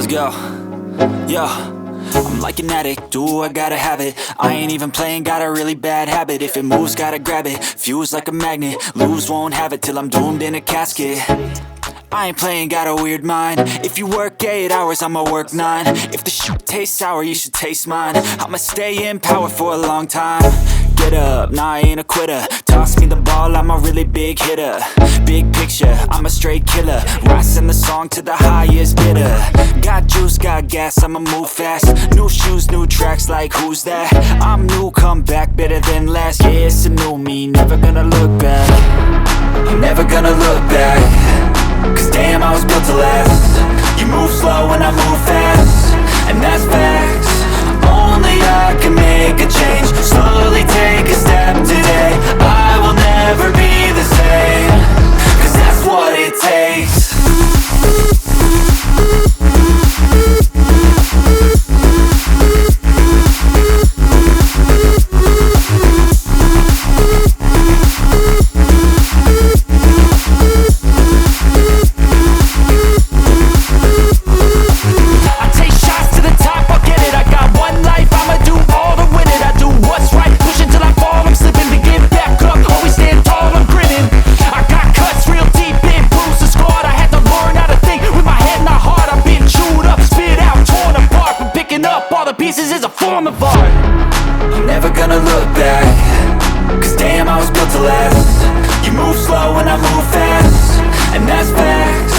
Let's go. Yo. I'm like an addict, do I gotta have it. I ain't even playing, got a really bad habit. If it moves, gotta grab it. Fuse like a magnet, lose, won't have it till I'm doomed in a casket. I ain't playing, got a weird mind. If you work 8 hours, I'ma work 9. If the shit tastes sour, you should taste mine. I'ma stay in power for a long time. Get up, nah, I ain't a quitter. Toss me the ball, I'm a really big hitter. Big picture, I'm a straight killer. Rising the song to the highest bidder. Got juice, got gas, I'ma move fast. New shoes, new tracks, like who's that? I'm new, come back, better than last. Yeah, it's a new me, never gonna look back. I'm never gonna look back. Cause damn, I was built to last. You move slow and I move fast, and that's facts. Only I can make a change. Slowly take a step today. I will never be the same. Cause that's what it takes. Pieces is a form of art. I'm never gonna look back. Cause damn, I was built to last. You move slow and I move fast, and that's facts.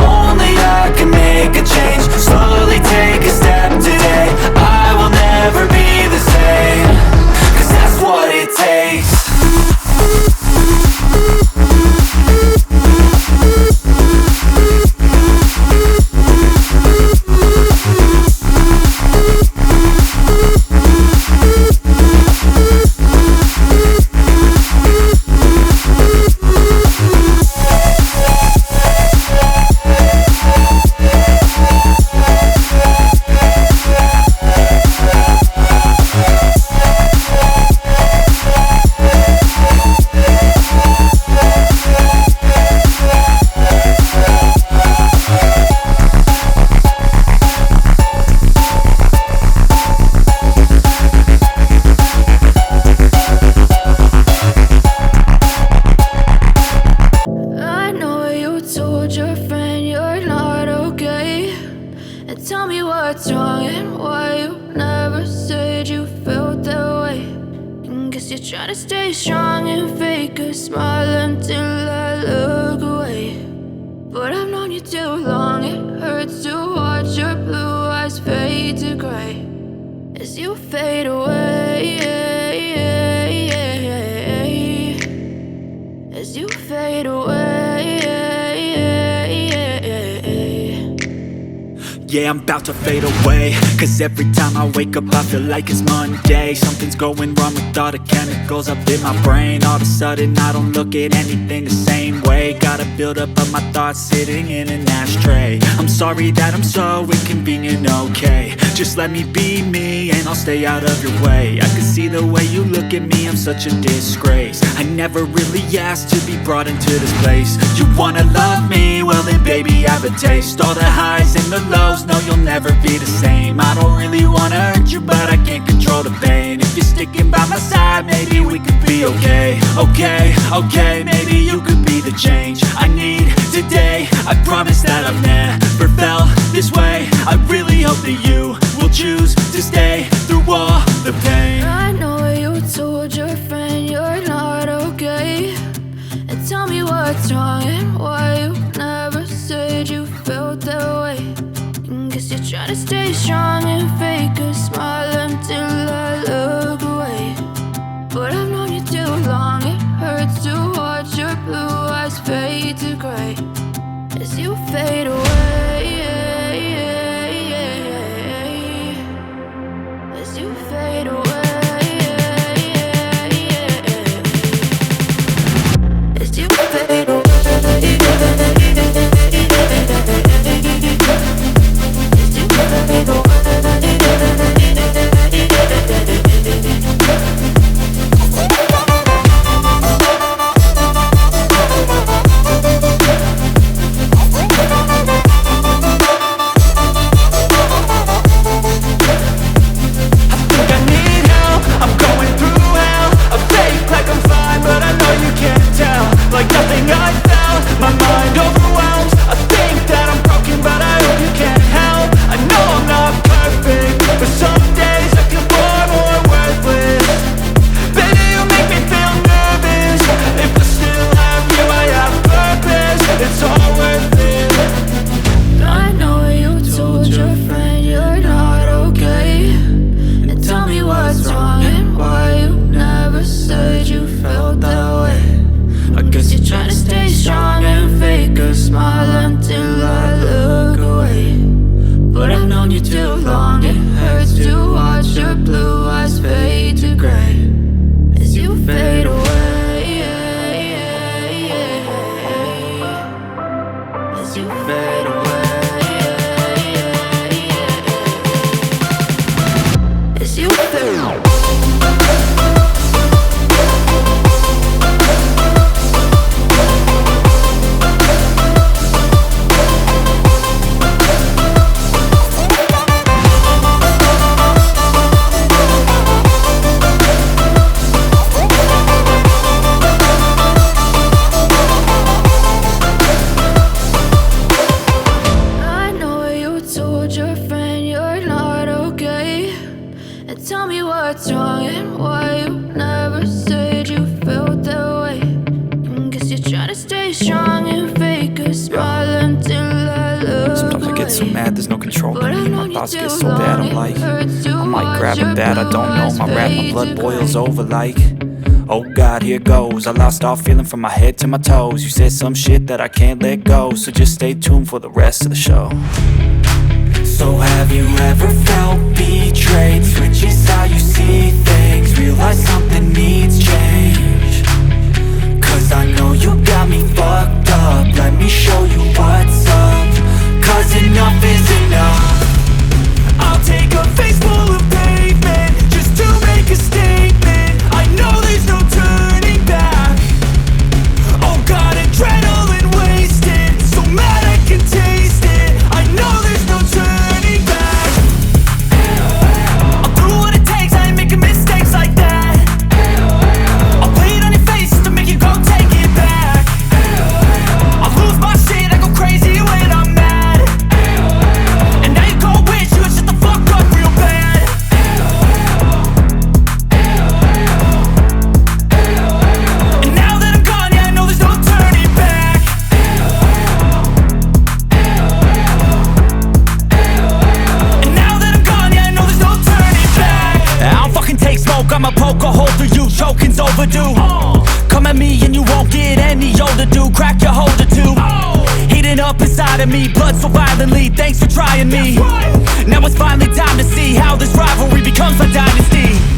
Only I can make a change. Slowly take a step today. I will never be the same. Cause that's what it takes. Try to stay strong and fake a smile until I look away. But I've known you too long, it hurts to watch your blue eyes fade to gray as you fade away. As you fade away. Yeah, I'm about to fade away. Cause every time I wake up I feel like it's Monday. Something's going wrong with all the chemicals up in my brain. All of a sudden I don't look at anything the same way. Gotta build up of my thoughts sitting in an ashtray. I'm sorry that I'm so inconvenient, okay. Just let me be me and I'll stay out of your way. I can see the way you look at me, I'm such a disgrace. I never really asked to be brought into this place. You wanna love me? Well then baby I have a taste. All the highs and the lows, no you'll never be the same. I don't really wanna hurt you but I can't control the pain. If you're sticking by my side maybe we could be okay. Okay, maybe you could be the change I need today. I promise that I've never felt this way. I really hope that you will choose to stay through all the pain. I know you told your friend you're not okay, and tell me what's wrong and why you never said you felt that way. Guess you're trying to stay strong and fake a smile until I look away. But I've known you too long, it hurts to watch your blue eyes fade to gray as you fade away. As you fade away. As you fade away. Guess you're trying to stay strong and fake a smile until I look away. But I've known you too long, it hurts to watch your blue eyes fade to gray as you fade away. As you fade away. As you fade away. Tell me what's wrong and why you never said you felt that way. Guess you're trying to stay strong and fake a smile until I look Sometimes I get so mad there's no control in me. My thoughts get so bad I'm like I might grab it bad, I don't know. My rap, my blood boils over like oh God, here goes. I lost all feeling from my head to my toes. You said some shit that I can't let go, so just stay tuned for the rest of the show. So have you ever felt betrayed? Switches how you see things, realize something needs change. Cause I know you got me fucked up, let me show you what's up. Cause enough is enough. I'll take a face full of pavement just to make a statement. I know there's no turning back. Oh God, adrenaline wasted, so mad I can taste it. I know there's no turning back. I'll do what it takes, I ain't making mistakes like that. I'll play it on your face just to make you go take it back. I'll lose my shit, I go crazy when I'm mad. And now you gon' wish you would shut the fuck up real bad. And now that I'm gone, yeah I know there's no turning back. And now that I'm gone, yeah I know there's no turning back. I don't fucking take smoke, I'ma poke a hole through you, choking's overdue. Come at me and you won't get any older, dude, crack your holder too. Heating up inside of me, blood so violently, thanks for trying me. Now it's finally time to see how this rivalry becomes a dynasty.